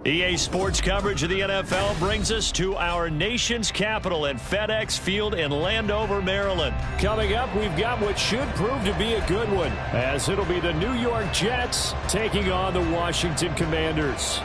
EA Sports coverage of the NFL brings us to our nation's capital at FedEx Field in Landover, Maryland. Coming up, we've got what should prove to be a good one, as it'll be the New York Jets taking on the Washington Commanders.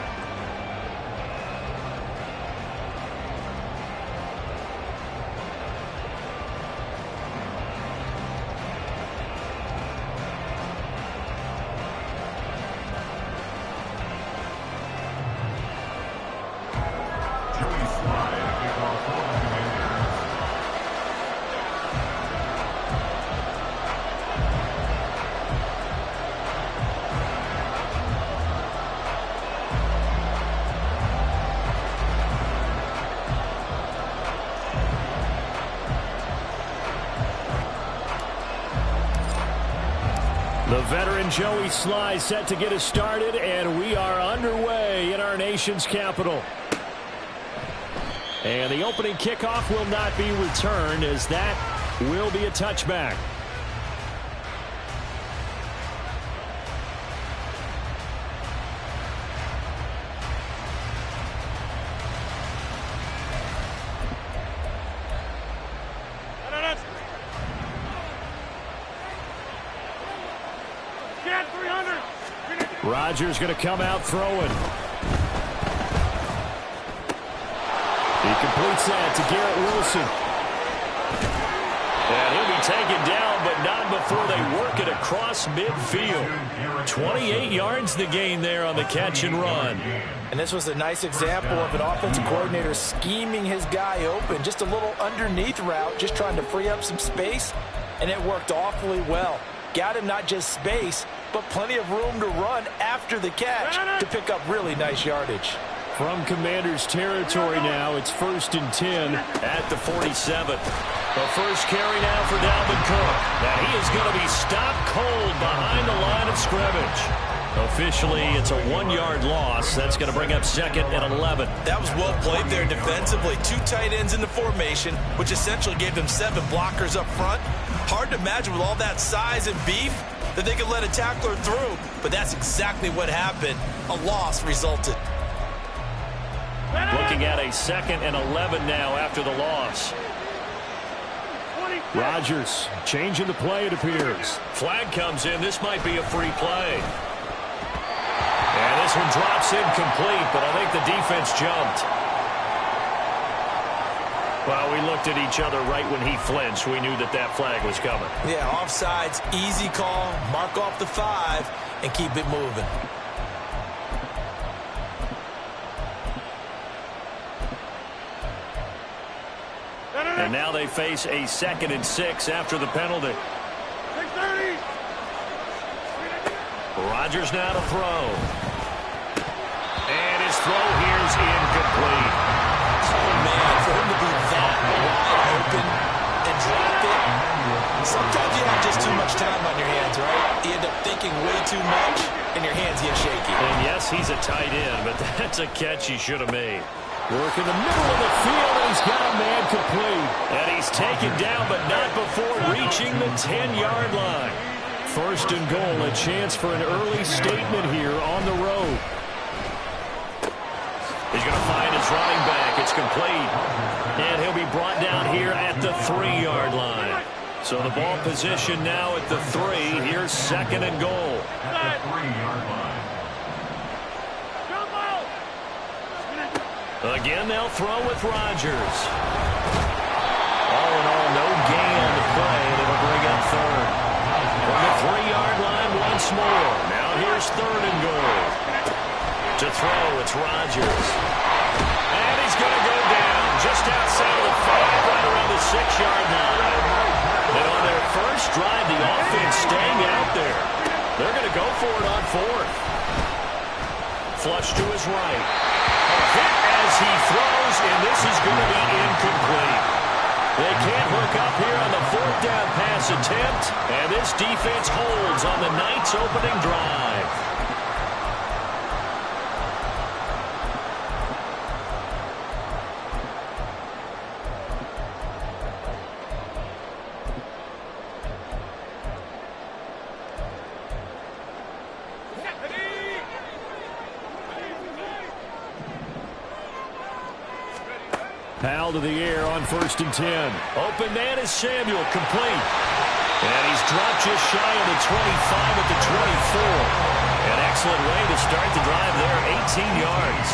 The veteran Joey Slye set to get us started, and we are underway in our nation's capital. And the opening kickoff will not be returned, as that will be a touchback. Rodgers going to come out throwing. He completes that to Garrett Wilson. And he'll be taken down, but not before they work it across midfield. 28 yards the gain there on the catch and run. And this was a nice example of an offensive coordinator scheming his guy open. Just a little underneath route, just trying to free up some space, and it worked awfully well. Got him not just space, but plenty of room to run after the catch to pick up really nice yardage. From Commanders territory now, it's 1st and 10 at the 47. The first carry now for Dalvin Cook. Now he is going to be stopped cold behind the line of scrimmage. Officially, it's a 1-yard loss. That's going to bring up 2nd and 11. That was well played there defensively. 2 tight ends in the formation, which essentially gave them 7 blockers up front. Hard to imagine with all that size and beef that they could let a tackler through, but that's exactly what happened. A loss resulted. Looking at a 2nd and 11 now after the loss. Rodgers changing the play, it appears. Flag comes in. This might be a free play. And this one drops incomplete, but I think the defense jumped. Well, we looked at each other right when he flinched. We knew that that flag was coming. Yeah, offsides, easy call, mark off the 5, and keep it moving. And now they face a 2nd and 6 after the penalty. Rodgers now to throw. And his throw here is incomplete. Oh, man, for him to be that wide open and drop it, sometimes you have just too much time on your hands, right? You end up thinking way too much, and your hands get shaky. And yes, he's a tight end, but that's a catch he should have made. Work in the middle of the field, and he's got a man complete. And he's taken down, but not before reaching the 10-yard line. 1st and goal, a chance for an early statement here on the road. He's going to find his running back. It's complete. And he'll be brought down here at the 3-yard line. So the ball position now at the 3. Here's 2nd and goal. That 3-yard line. Again, they'll throw with Rodgers. All in all, no gain on the play, and it'll bring up 3rd. From the 3-yard line once more. Now here's 3rd and goal. To throw, it's Rodgers. And he's going to go down just outside of the 5, right around the 6-yard line. And on their first drive, the offense staying out there. They're going to go for it on 4th. Flush to his right. A hit as he throws, and this is going to be incomplete. They can't hook up here on the 4th down pass attempt, and this defense holds on the night's opening drive. Powell to the air on 1st and 10. Open man is Samuel, complete. And he's dropped just shy of the 25 at the 24. An excellent way to start the drive there, 18 yards.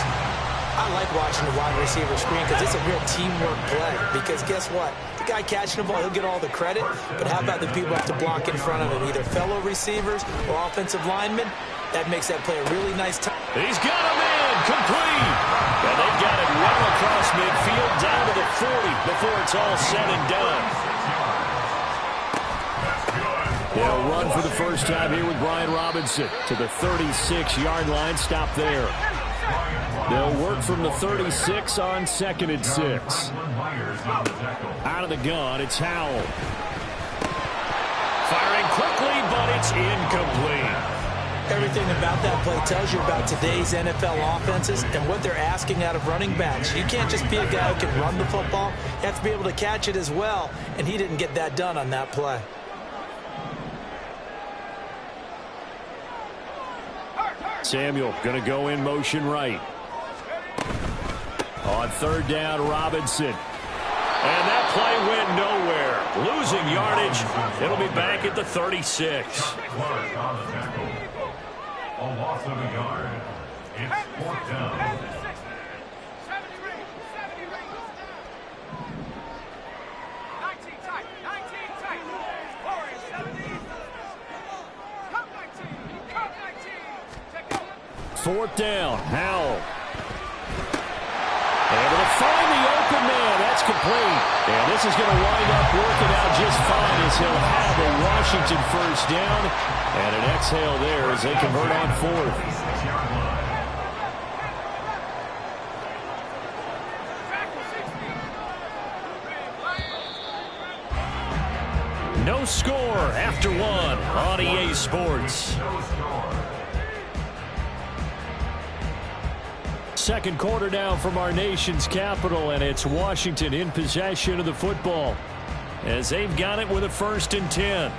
I like watching the wide receiver screen because it's a real teamwork play. Because guess what? The guy catching the ball, he'll get all the credit. But how about the people who have to block in front of him? Either fellow receivers or offensive linemen. That makes that play a really nice time. He's got a man, complete. And they've got it well across midfield down to the 40 before it's all said and done. They'll run for the first time here with Brian Robinson to the 36-yard line. Stop there. They'll work from the 36 on 2nd and 6. Out of the gun, it's Howell. Firing quickly, but it's incomplete. Everything about that play tells you about today's NFL offenses and what they're asking out of running backs. You can't just be a guy who can run the football. You have to be able to catch it as well, and he didn't get that done on that play. Samuel going to go in motion right. On 3rd down, Robinson. And that play went nowhere. Losing yardage. It'll be back at the 36. A loss of a yard. It's 4th down. Fourth down, Howell. Able to find the open man. That's complete. And this is going to wind up working out just fine as he'll have a Washington first down. And an exhale there as they convert on 4th. No score after 1 on EA Sports. Second quarter now from our nation's capital, and it's Washington in possession of the football as they've got it with a 1st and 10.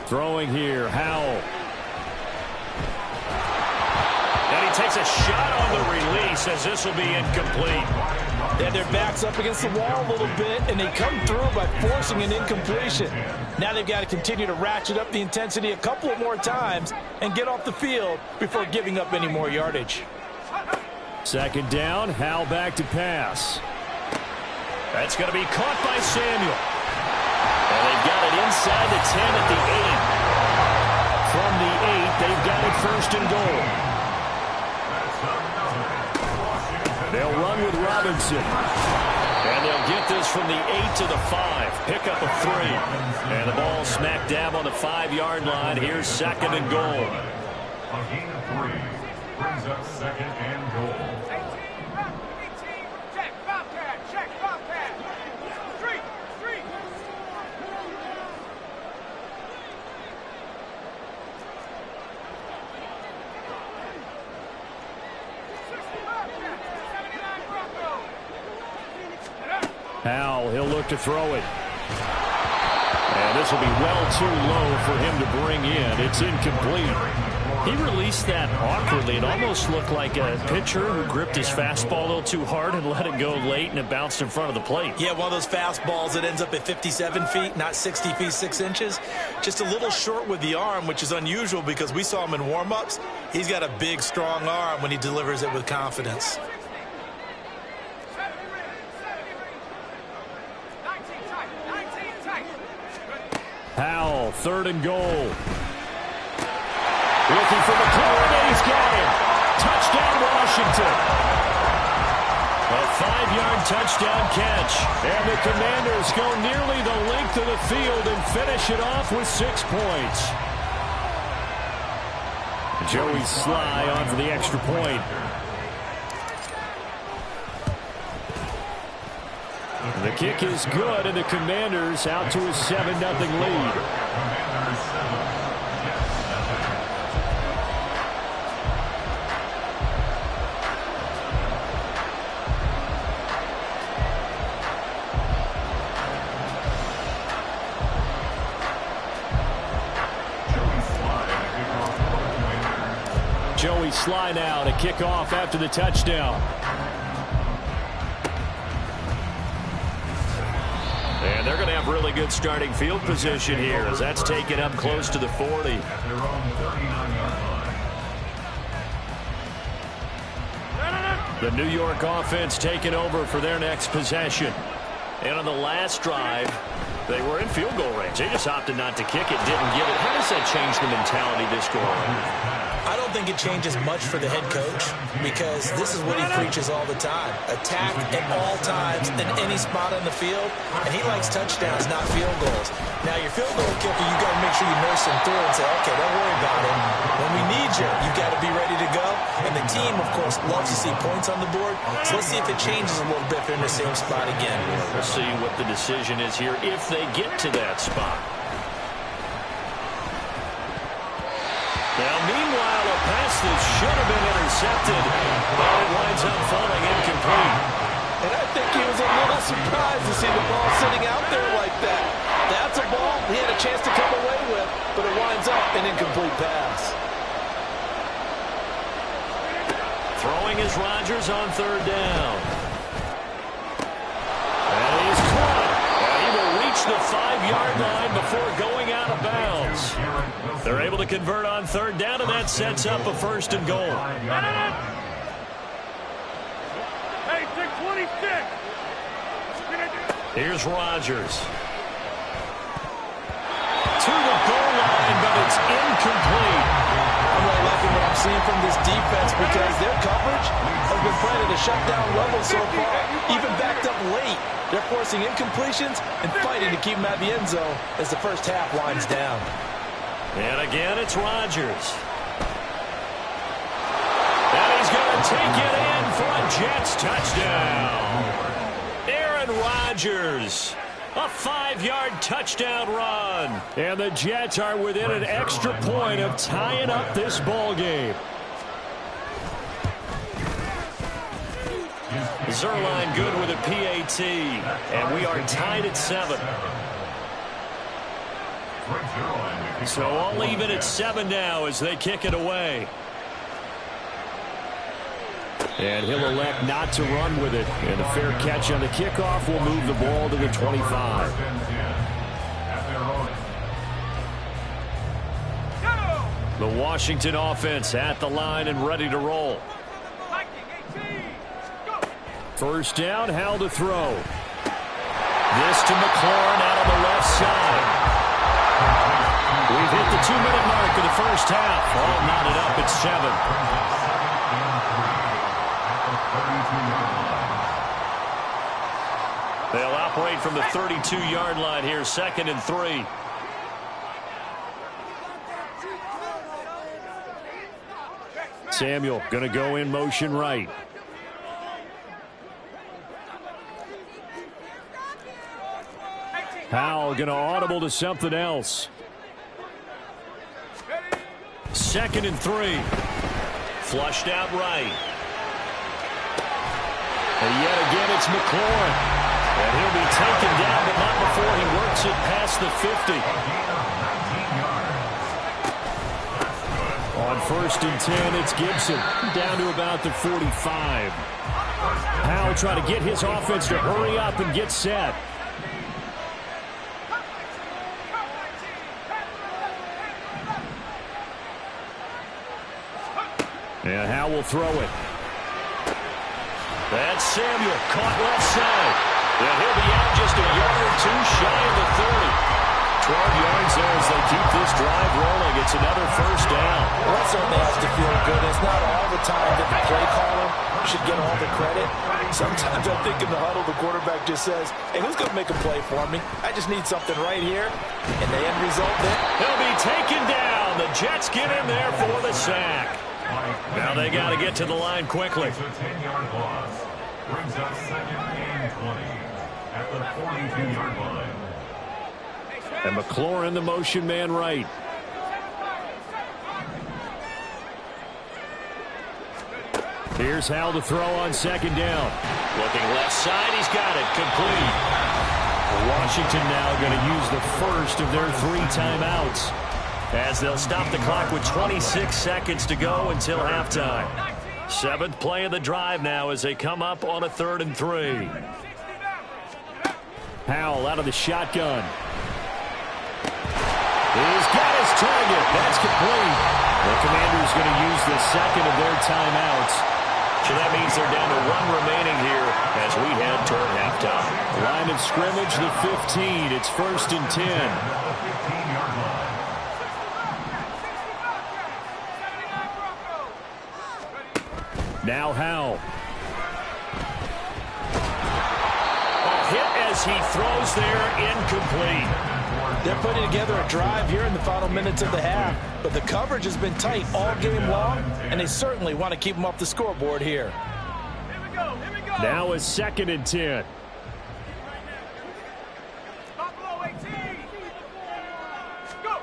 Throwing here, Howell. And he takes a shot on the release as this will be incomplete. They had their backs up against the wall a little bit, and they come through by forcing an incompletion. Now they've got to continue to ratchet up the intensity a couple of more times and get off the field before giving up any more yardage. 2nd down, Howell back to pass. That's going to be caught by Samuel. And they've got it inside the 10 at the 8. From the 8, they've got it 1st and goal. They'll run with Robinson. And they'll get this from the 8 to the 5. Pick up a 3. And the ball smack dab on the 5-yard line. Here's 2nd and goal. A gain of 3 brings up 2nd and goal. Howell, he'll look to throw it. And this will be well too low for him to bring in. It's incomplete. He released that awkwardly. It almost looked like a pitcher who gripped his fastball a little too hard and let it go late, and it bounced in front of the plate. Yeah, one of those fastballs that ends up at 57 feet, not 60 feet, 6 inches. Just a little short with the arm, which is unusual because we saw him in warm-ups. He's got a big, strong arm when he delivers it with confidence. Powell, 3rd and goal. Looking for McLaurin, and he's got him. Touchdown, Washington. A 5-yard touchdown catch. And the Commanders go nearly the length of the field and finish it off with 6 points. Joey Sly on for the extra point. The kick is good, and the Commanders out to a 7-0 lead. Commanders 7. Joey Sly now to kick off after the touchdown. And they're going to have really good starting field position here as that's taken up close to the 40. At their own 39-yard line. The New York offense taking over for their next possession. And on the last drive, they were in field goal range. They just opted not to kick it, didn't get it. How does that change the mentality this go around? I don't think it changes much for the head coach because this is what he preaches all the time. Attack at all times in any spot on the field, and he likes touchdowns, not field goals. Now, your field goal kicker, you've got to make sure you nurse him through and say, okay, don't worry about it. When we need you, you've got to be ready to go. And the team, of course, loves to see points on the board. So let's see if it changes a little bit if they're in the same spot again. We'll see what the decision is here if they get to that spot. Now, meanwhile, a pass that should have been intercepted, but it winds up falling incomplete. And I think he was a little surprised to see the ball sitting out there like that. That's a ball he had a chance to come away with, but it winds up an incomplete pass. Throwing is Rodgers on third down. And he's caught. And he will reach the 5-yard line before going out of bounds. They're able to convert on third down, and that sets up a first and goal. Hey, 626. Here's Rodgers. To the goal line, but it's incomplete. I'm really liking what I'm seeing from this defense because their coverage has been playing at a shutdown level so far, even backed up late. They're forcing incompletions and fighting to keep them out of the end zone as the first half winds down. And again, it's Rodgers. And he's going to take it in for a Jets touchdown. Aaron Rodgers. A 5-yard touchdown run. And the Jets are within an extra point of tying up this ball game. Zuerlein good with a PAT. And we are tied at 7. So all even at 7 now as they kick it away. And he'll elect not to run with it. And a fair catch on the kickoff will move the ball to the 25. The Washington offense at the line and ready to roll. First down, Howell to throw. This to McLaurin out on the left side. We've hit the 2-minute mark of the first half. All knotted up at 7. They'll operate from the 32-yard line here, 2nd and 3. Samuel going to go in motion right. Howell going to audible to something else. 2nd and 3. Flushed out right. And yet again, it's McLaurin. And he'll be taken down, but not before he works it past the 50. On 1st and 10, it's Gibson down to about the 45. Howell trying to get his offense to hurry up and get set. And Howell will throw it. That's Samuel caught left side. And he'll be out just a yard or 2 shy of the 30. 12 yards there as they keep this drive rolling. It's another first down. Well, that certainly has to feel good. It's not all the time that the play caller should get all the credit. Sometimes I think in the huddle, the quarterback just says, hey, who's going to make a play for me? I just need something right here. And the end result there. He'll be taken down. The Jets get in there for the sack. Now they got to get to the line quickly. It's a 10-yard loss. Brings up 2nd and 20. At the 42-yard line. And McLaurin, the motion man right. Here's Howell to throw on second down. Looking left side, he's got it. Complete. Washington now going to use the first of their 3 timeouts, as they'll stop the clock with 26 seconds to go until halftime. 7th play of the drive now as they come up on a 3rd and 3. Howell out of the shotgun. He's got his target. That's complete. The Commanders going to use the second of their timeouts. So that means they're down to 1 remaining here as we head toward halftime. Line of scrimmage, the 15. It's 1st and 10. Now Howell. A hit as he throws there, incomplete. They're putting together a drive here in the final minutes of the half, but the coverage has been tight all game long, and they certainly want to keep them off the scoreboard here. Here we go. Now a 2nd and 10. Buffalo 18. Go.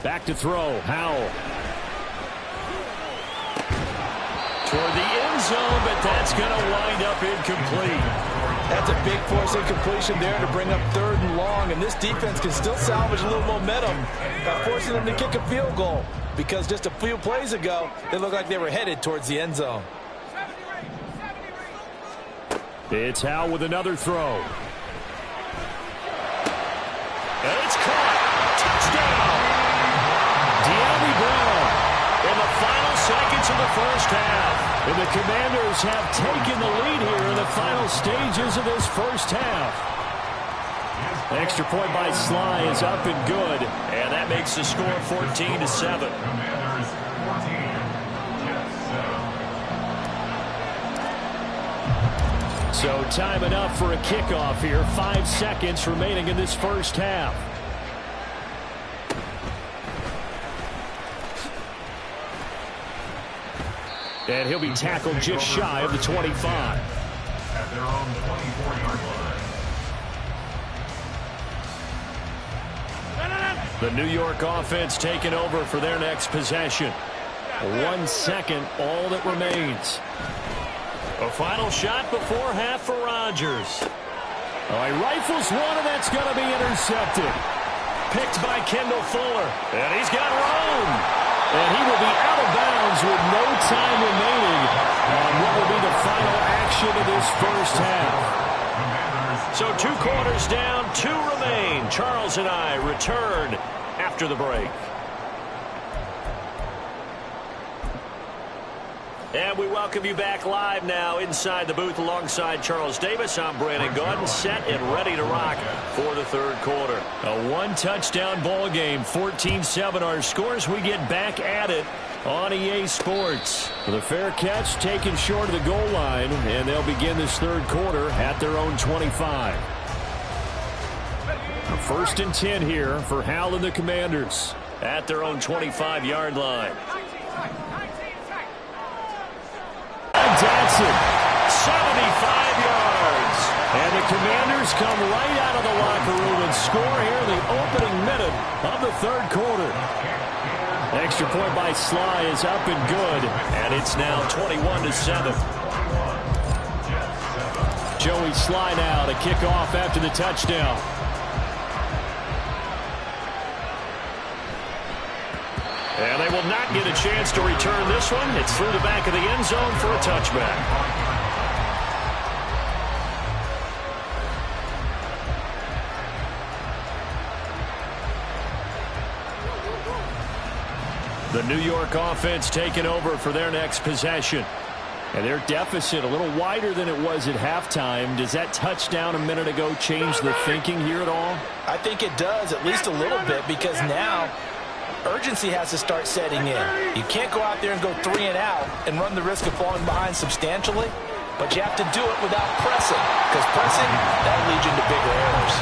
Back to throw. Howell. Toward the end zone, but that's going to wind up incomplete. That's a big force incompletion there to bring up 3rd and long, and this defense can still salvage a little momentum by forcing them to kick a field goal, because just a few plays ago, they looked like they were headed towards the end zone. It's Howell with another throw. And it's caught. Touchdown. De'Ami Brown. In the final seconds of the first half. And the Commanders have taken the lead here in the final stages of this first half. Extra point by Sly is up and good. And that makes the score 14-7. Commanders 14, Jets 7. So time enough for a kickoff here. 5 seconds remaining in this first half. And he'll be tackled just shy of the 25. At their own 24-yard line. The New York offense taking over for their next possession. 1 second, all that remains. A final shot before half for Rodgers. Oh, he rifles one, and that's going to be intercepted. Picked by Kendall Fuller. And he's got room. And he will be out of bounds with no time remaining on what will be the final action of this first half. So 2 quarters down, 2 remain. Charles and I return after the break. And we welcome you back live now inside the booth alongside Charles Davis. I'm Brandon Gaudin, set and ready to rock for the 3rd quarter. A 1-touchdown ball game, 14-7 our scores. We get back at it on EA Sports. The fair catch taken short of the goal line, and they'll begin this 3rd quarter at their own 25. 1st and 10 here for Howell and the Commanders. At their own 25-yard line. Dotson. 75 yards. And the Commanders come right out of the locker room and score here in the opening minute of the 3rd quarter. Extra point by Sly is up and good. And it's now 21-7. Joey Sly now to kick off after the touchdown. And they will not get a chance to return this one. It's through the back of the end zone for a touchback. The New York offense taking over for their next possession. And their deficit a little wider than it was at halftime. Does that touchdown a minute ago change the thinking here at all? I think it does, at least a little bit, because now urgency has to start setting in. You can't go out there and go 3 and out and run the risk of falling behind substantially, but you have to do it without pressing, because pressing, that'll lead you into bigger errors.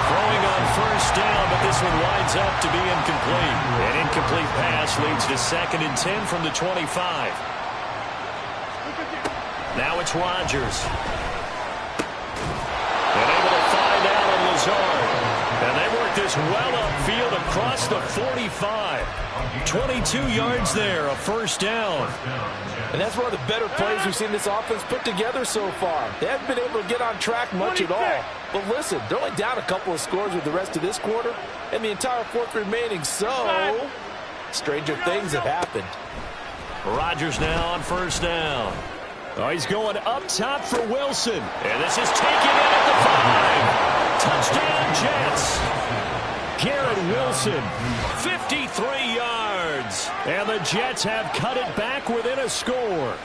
Throwing on 1st down, but this one winds up to be incomplete. An incomplete pass leads to 2nd and 10 from the 25. Now it's Rodgers. And able to this well upfield across the 45. 22 yards there, a first down. And that's one of the better plays we've seen this offense put together so far. They haven't been able to get on track much at all. But listen, they're only down a couple of scores with the rest of this quarter and the entire fourth remaining. So, stranger things have happened. Rodgers now on first down. Oh, he's going up top for Wilson. And this is taken in at the 5. Touchdown, Jets. Garrett Wilson, 53 yards. And the Jets have cut it back within a score.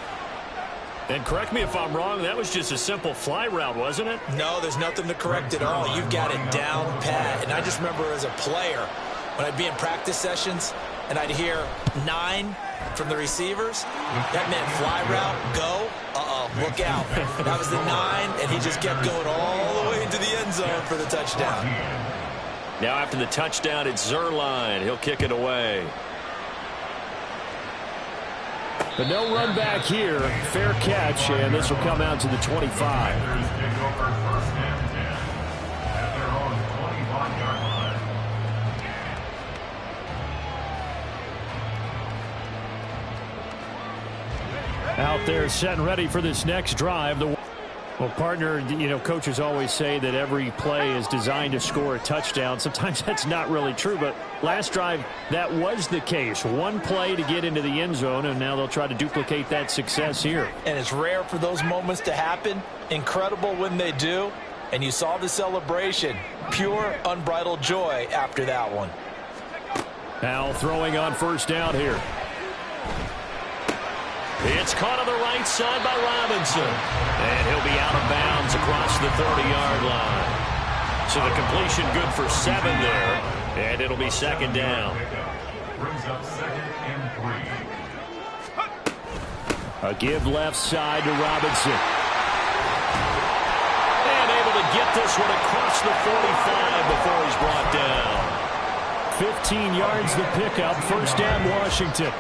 And correct me if I'm wrong, that was just a simple fly route, wasn't it? No, there's nothing to correct at all. You've got it down pat. And I just remember as a player, when I'd be in practice sessions and I'd hear 9 from the receivers, that meant fly route, go, look out. That was the 9, and he just kept going all the way into the end zone for the touchdown. Now after the touchdown, it's Zuerlein. He'll kick it away. But no run back here. Fair catch, and this will come out to the 25. Out there set and ready for this next drive. Well, partner, you know, coaches always say that every play is designed to score a touchdown. Sometimes that's not really true, but last drive, that was the case. One play to get into the end zone, and now they'll try to duplicate that success here. And it's rare for those moments to happen. Incredible when they do. And you saw the celebration. Pure, unbridled joy after that one. Now throwing on first down here. It's caught on the right side by Robinson. And he'll be out of bounds across the 30-yard line. So the completion good for 7 there. And it'll be second down. Brings up 2nd and 3. A give left side to Robinson. And able to get this one across the 45 before he's brought down. 15 yards the pickup. First down, Washington.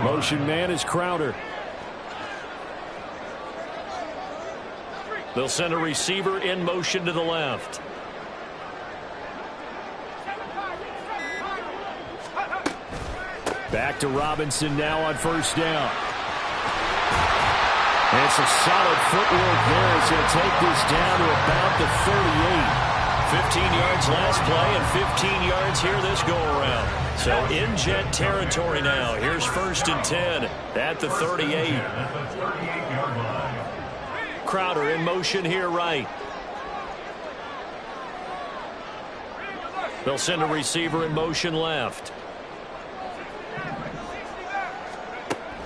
Motion man is Crowder. They'll send a receiver in motion to the left. Back to Robinson now on first down. And some solid footwork there as he'll take this down to about the 38. 15 yards last play and 15 yards here this go-around. So in Jet territory now. Here's 1st and 10 at the 38. Crowder in motion here right. They'll send a receiver in motion left.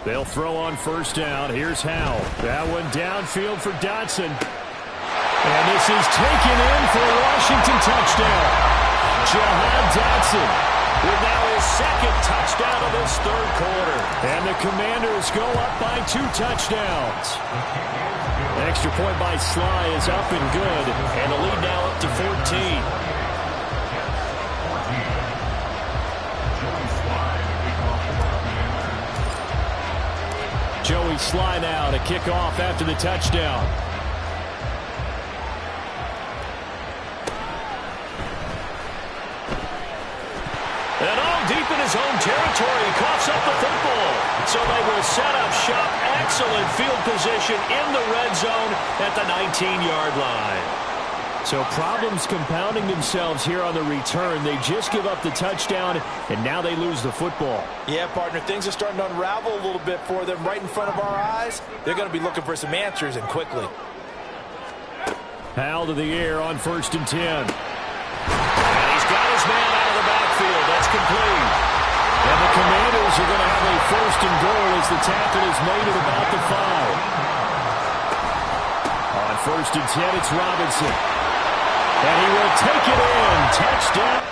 They'll throw on first down. Here's Howell. That one downfield for Dotson. And this is taken in for a Washington touchdown. Jahan Dotson with now his 2nd touchdown of this 3rd quarter. And the Commanders go up by 2 touchdowns. The extra point by Sly is up and good. And the lead now up to 14. Joey Sly now to kick off after the touchdown. And all deep in his own territory, he coughs up the football. So they will set up shop. Excellent field position in the red zone at the 19-yard line. So problems compounding themselves here on the return. They just give up the touchdown, and now they lose the football. Yeah, partner, things are starting to unravel a little bit for them right in front of our eyes. They're going to be looking for some answers, and quickly. Howell to the air on 1st and 10. And he's got his man out of the backfield. That's complete. And the Commanders are going to have a 1st and goal as the tackle is made at about the 5. On 1st and 10, it's Robinson. And he will take it in. Touchdown.